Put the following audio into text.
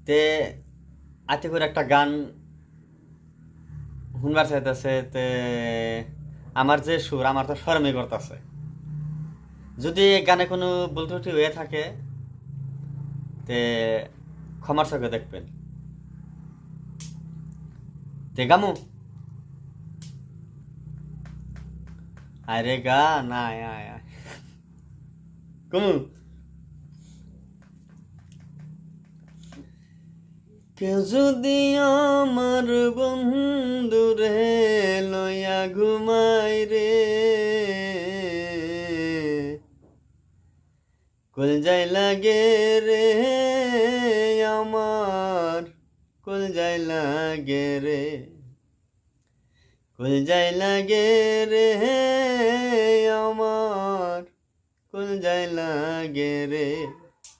তে আতে করে একটা গান শুনবার চাইতেছে। তে আমার যে সুর, আমার তো শরমই করতেছে। যদি এই গানে কোনো ভুল ত্রুটি হয়ে থাকে তে ক্ষমার চোখে দেখবেন। তে গামু, আরে গান আয় আয় আয় কমু। কেউ যদি আমার বন্ধুরে লইয়া ঘুমাই রে, কলজাই লাগে রে আমার, কলজাই লাগে রে, কলজাই লাগে রে আমার, কলজাই লাগে রে।